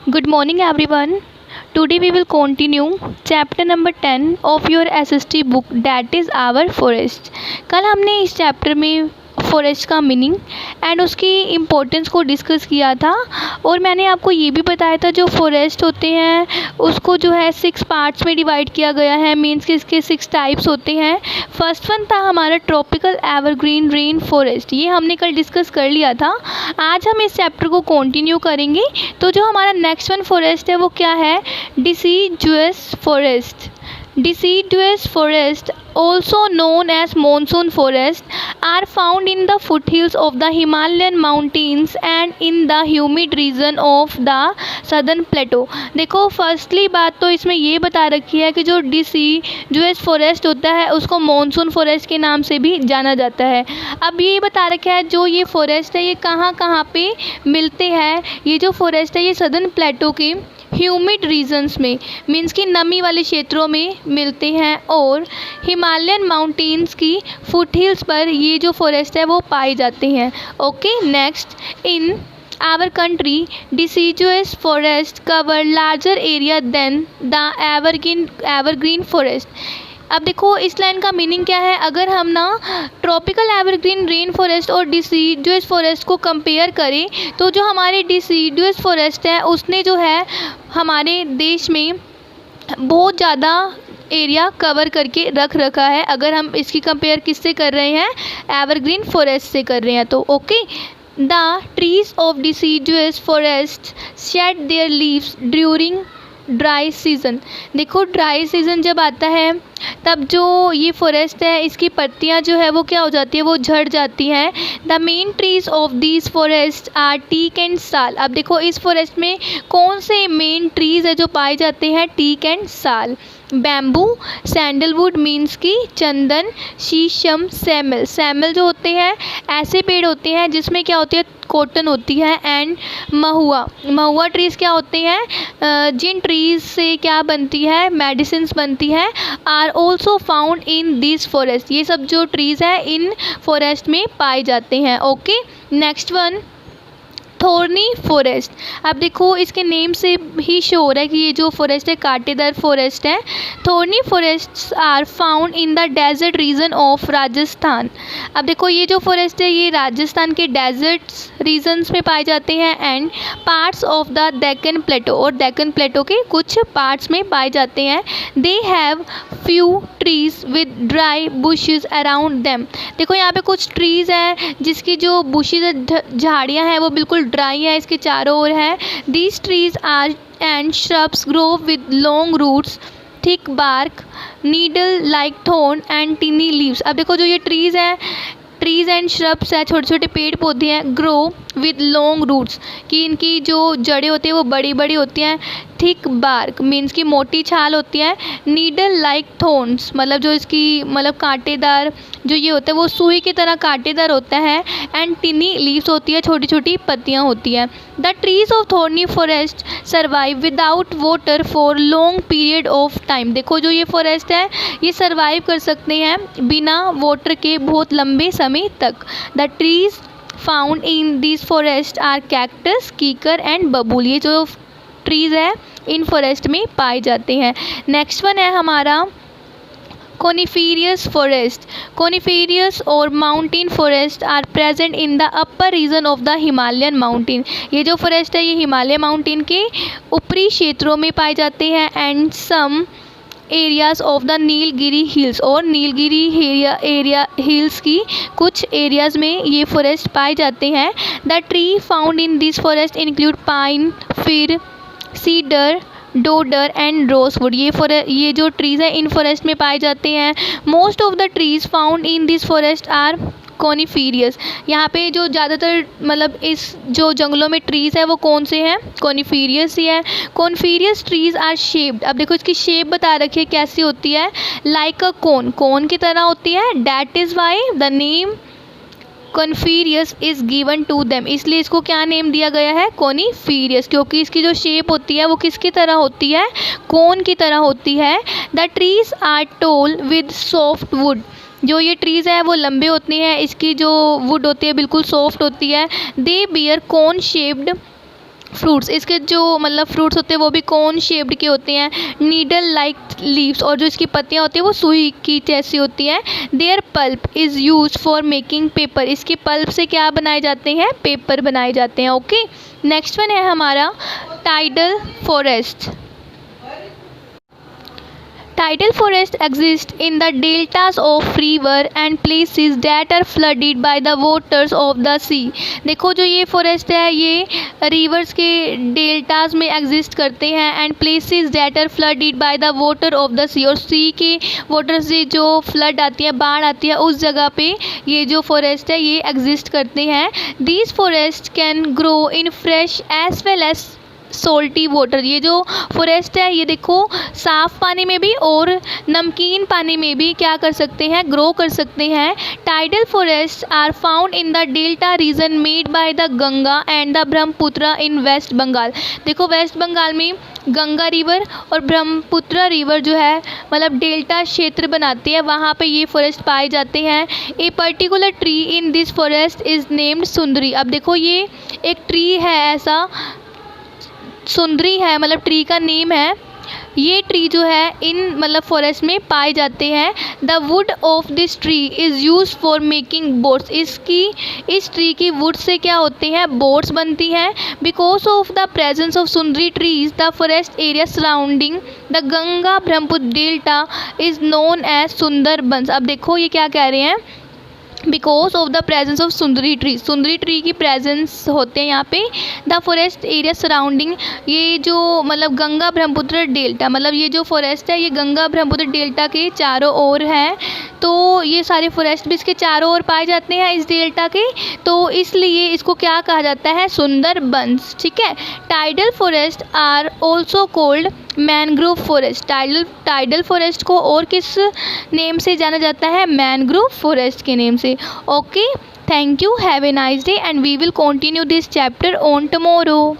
Good morning everyone. Today we will continue chapter number 10 of your SST book that is our forest. कल हमने इस chapter में forest का meaning and उसकी importance को discuss किया था और मैंने आपको ये भी बताया था जो फॉरेस्ट होते हैं उसको जो है 6 पार्ट्स में डिवाइड किया गया है। मीन्स कि इसके 6 टाइप्स होते हैं। फर्स्ट वन था हमारा ट्रॉपिकल एवरग्रीन रेन फॉरेस्ट, ये हमने कल डिस्कस कर लिया था। आज हम इस चैप्टर को कंटिन्यू करेंगे। तो जो हमारा नेक्स्ट वन फॉरेस्ट है वो क्या है? डिसीडुअस forest. Deciduous forest, also known as monsoon forest, are found in the foothills of the Himalayan mountains and in the humid region of the southern plateau। देखो फर्स्टली बात तो इसमें ये बता रखी है कि जो डिसीडुअस फॉरेस्ट होता है उसको मॉनसून फॉरेस्ट के नाम से भी जाना जाता है। अब ये बता रखा है जो ये फॉरेस्ट है ये कहाँ कहाँ पे मिलते हैं। ये जो फॉरेस्ट है ये सदर्न प्लेटो के ह्यूमिड रीजन्स में, मीन्स कि नमी वाले क्षेत्रों में मिलते हैं और हिमालयन माउंटेन्स की फुट हिल्स पर ये जो फॉरेस्ट है वो पाए जाते हैं। Okay, next, in our country deciduous forest cover larger area than the evergreen forest. अब देखो इस लाइन का मीनिंग क्या है। अगर हम ना ट्रॉपिकल एवरग्रीन रेन फॉरेस्ट और डिसीडुअस फॉरेस्ट को कंपेयर करें तो जो हमारे डिसीडुअस फॉरेस्ट है उसने जो है हमारे देश में बहुत ज़्यादा एरिया कवर करके रख रखा है। अगर हम इसकी कंपेयर किससे कर रहे हैं? एवरग्रीन फॉरेस्ट से कर रहे हैं। तो okay, the trees of deciduous forest shed their leaves during dry season. देखो ड्राई सीज़न जब आता है तब जो ये फॉरेस्ट है इसकी पत्तियां जो है वो क्या हो जाती है? वो झड़ जाती हैं। The main trees of this forest are teak and sal. अब देखो इस फॉरेस्ट में कौन से मेन ट्रीज है जो पाए जाते हैं? टीक एंड साल। बैम्बू, सैंडलवुड मीन्स की चंदन, शीशम, सैमल। सैमल जो होते हैं ऐसे पेड़ होते हैं जिसमें क्या होती है? कॉटन होती है। एंड महुआ, महुआ ट्रीज़ क्या होते हैं? जिन ट्रीज़ से क्या बनती है? मेडिसिन्स बनती है। Are also found in this forest. ये सब जो ट्रीज़ है इन फॉरेस्ट में पाए जाते हैं। Okay, next one, thorny forest. अब देखो इसके नेम से ही शो हो रहा है कि ये जो फॉरेस्ट है कांटेदार फॉरेस्ट है। Thorny forests are found in the desert region of Rajasthan. अब देखो ये जो फॉरेस्ट है ये राजस्थान के डेजर्ट रीजन्स में पाए जाते हैं and parts of the Deccan plateau, और डेक्कन प्लेटो के कुछ पार्ट्स में पाए जाते हैं। They have few trees with dry bushes around them. देखो यहाँ पे कुछ ट्रीज़ हैं जिसकी जो बुशेज झाड़ियाँ हैं वो बिल्कुल ड्राई है, इसके चारों ओर है। These trees are and shrubs grow with long roots, thick bark, needle like thorn and tiny leaves. अब देखो जो ये ट्रीज़ हैं, ट्रीज़ एंड श्रब्स है, छोटे छोटे पेड़ पौधे हैं, ग्रो विद लॉन्ग रूट्स, कि इनकी जो जड़ें होती हैं वो बड़ी बड़ी होती हैं। थिक बार्क मीन्स की मोटी छाल होती है। नीडल लाइक थॉर्न्स मतलब जो इसकी मतलब कांटेदार जो ये होता है वो सुई की तरह कांटेदार होता है। एंड टिनी लीव्स होती है, छोटी छोटी पत्तियाँ होती हैं। The trees of thorny forest survive without water for long period of time. देखो जो ये फॉरेस्ट है ये सर्वाइव कर सकते हैं बिना वाटर के बहुत लंबे समय तक। The trees found in this forest are cactus, कीकर एंड बबूल। ये जो ट्रीज़ है इन फॉरेस्ट में पाए जाते हैं। नेक्स्ट वन है हमारा कोनिफेरियस फॉरेस्ट। कोनिफेरियस और mountain forest are present in the upper region of the Himalayan mountain. ये जो फॉरेस्ट है ये हिमालय माउंटेन के ऊपरी क्षेत्रों में पाए जाते हैं। And some areas of the Nilgiri hills, और नीलगिरी एरिया हिल्स की कुछ एरियाज़ में ये फॉरेस्ट पाए जाते हैं। The tree found in this forest include pine, फिर, सीडर, डोडर एंड रोजवुड। ये जो ट्रीज़ हैं इन फॉरेस्ट में पाए जाते हैं। Most of the trees found in this forest are coniferous. यहाँ पे जो ज़्यादातर मतलब इस जो जंगलों में ट्रीज़ है वो कौन से हैं? कोनिफेरियस ही है। कोनिफेरियस ट्रीज़ आर शेप्ड। अब देखो इसकी शेप बता रखी है कैसी होती है? लाइक अ कोन, कोन की तरह होती है। That is why the name coniferous is given to them. इसलिए इसको क्या नेम दिया गया है? कॉनिफेरियस, क्योंकि इसकी जो शेप होती है वो किसकी तरह होती है? कोन की तरह होती है। The trees are tall with soft wood. जो ये ट्रीज़ है वो लंबे होते हैं, इसकी जो वुड होती है बिल्कुल सॉफ्ट होती है। दे बियर कोन शेप्ड फ्रूट्स, इसके जो मतलब फ्रूट्स होते हैं वो भी कोन शेप्ड के होते हैं, नीडल लाइक लीव्स, और जो इसकी पत्तियां होती हैं वो सुई की जैसी होती हैं। Their pulp is use for making paper, इसके पल्प से क्या बनाए जाते हैं, पेपर बनाए जाते हैं। ओके, नेक्स्ट वन है हमारा tidal forest. Tidal forests exist in the deltas of river and places that are flooded by the waters of the sea। देखो जो ये फॉरेस्ट है ये रिवर्स के डेल्टास में एग्जिस्ट करते हैं, and places that are flooded by the water of the sea, और सी के वाटर से जो फ्लड आती है, बाढ़ आती है, उस जगह पे ये जो फॉरेस्ट है ये एग्जिस्ट करते हैं। These forest can grow in fresh as well as salty water. ये जो फॉरेस्ट है ये देखो साफ़ पानी में भी और नमकीन पानी में भी क्या कर सकते हैं, ग्रो कर सकते हैं। Tidal forest are found in the delta region made by the Ganga and the Brahmaputra in West Bengal. देखो वेस्ट बंगाल में गंगा रिवर और ब्रह्मपुत्र रिवर जो है मतलब डेल्टा क्षेत्र बनाते हैं, वहाँ पे ये फॉरेस्ट पाए जाते हैं। A particular tree in this forest is named सुंदरी। अब देखो ये एक ट्री है, ऐसा सुंदरी है, मतलब ट्री का नेम है। ये ट्री जो है इन मतलब फॉरेस्ट में पाए जाते हैं। The wood of this tree is use for making boats. इस ट्री की वुड से क्या होते हैं, बोट्स बनती हैं। Because of the presence of Sundari trees the forest area surrounding the Ganga Brahmaputra delta is known as Sundarbans. अब देखो ये क्या कह रहे हैं, because of the presence of Sundari tree की प्रेजेंस होते हैं यहाँ पे। द फॉरेस्ट एरिया सराउंडिंग, ये जो मतलब गंगा ब्रह्मपुत्र डेल्टा, मतलब ये जो फॉरेस्ट है ये गंगा ब्रह्मपुत्र डेल्टा के चारों ओर है, तो ये सारे फॉरेस्ट भी इसके चारों ओर पाए जाते हैं इस डेल्टा के, तो इसलिए इसको क्या कहा जाता है, सुंदरबंस। ठीक है। Tidal forest are also called mangrove forest. Tidal forest को और किस नेम से जाना जाता है, मैनग्रोव फॉरेस्ट के नेम से। Okay, thank you, have a nice day, and we will continue this chapter on tomorrow.